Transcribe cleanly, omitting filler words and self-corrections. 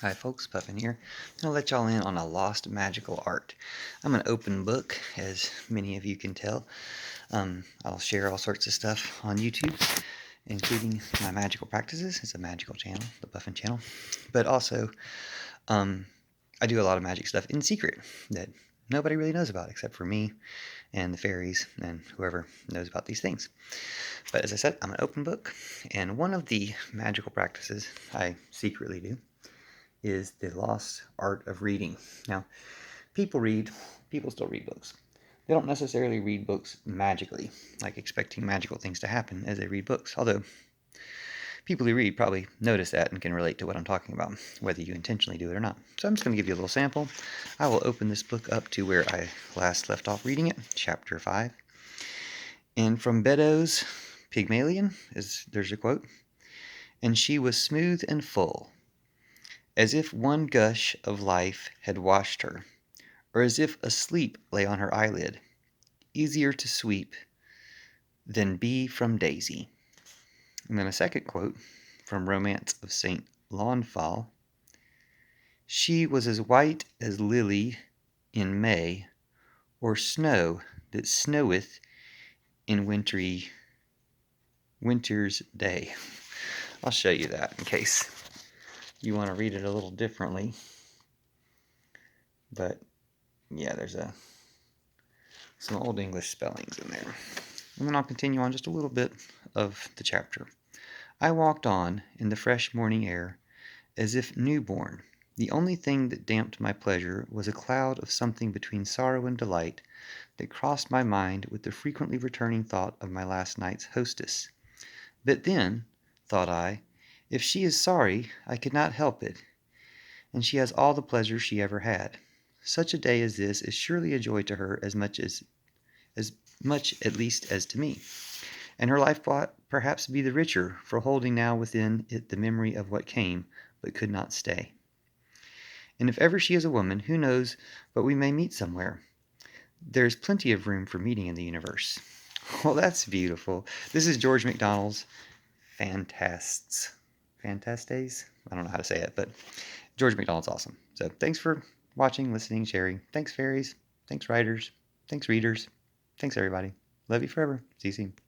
Hi folks, Puffin here. I'll let y'all in on a lost magical art. I'm an open book, as many of you can tell. I'll share all sorts of stuff on YouTube, including my magical practices. It's a magical channel, the Puffin channel. But also, I do a lot of magic stuff in secret that nobody really knows about except for me and the fairies and whoever knows about these things. But as I said, I'm an open book, and one of the magical practices I secretly do is the lost art of reading. Now, people still read books. They don't necessarily read books magically, like expecting magical things to happen as they read books, although people who read probably notice that and can relate to what I'm talking about, whether you intentionally do it or not. So I'm just going to give you a little sample. I will open this book up to where I last left off reading it, chapter 5. And from Beddoes' Pygmalion, there's a quote, "And she was smooth and full, as if one gush of life had washed her, or as if a sleep lay on her eyelid, easier to sweep than bee from daisy." And then a second quote from Romance of St. Launfal. "She was as white as lily in May, or snow that snoweth in winter's day." I'll show you that in case you want to read it a little differently. But yeah, there's some old English spellings in there. And then I'll continue on just a little bit of the chapter. "I walked on in the fresh morning air, as if newborn. The only thing that damped my pleasure was a cloud of something between sorrow and delight that crossed my mind with the frequently returning thought of my last night's hostess. But then, thought I, if she is sorry, I could not help it, and she has all the pleasure she ever had. Such a day as this is surely a joy to her as much at least as to me, and her life ought perhaps be the richer for holding now within it the memory of what came, but could not stay. And if ever she is a woman, who knows but we may meet somewhere? There is plenty of room for meeting in the universe." Well, that's beautiful. This is George MacDonald's Phantastes. Phantastes? I don't know how to say it, but George MacDonald's awesome. So thanks for watching, listening, sharing. Thanks, fairies. Thanks, writers. Thanks, readers. Thanks, everybody. Love you forever. See you soon.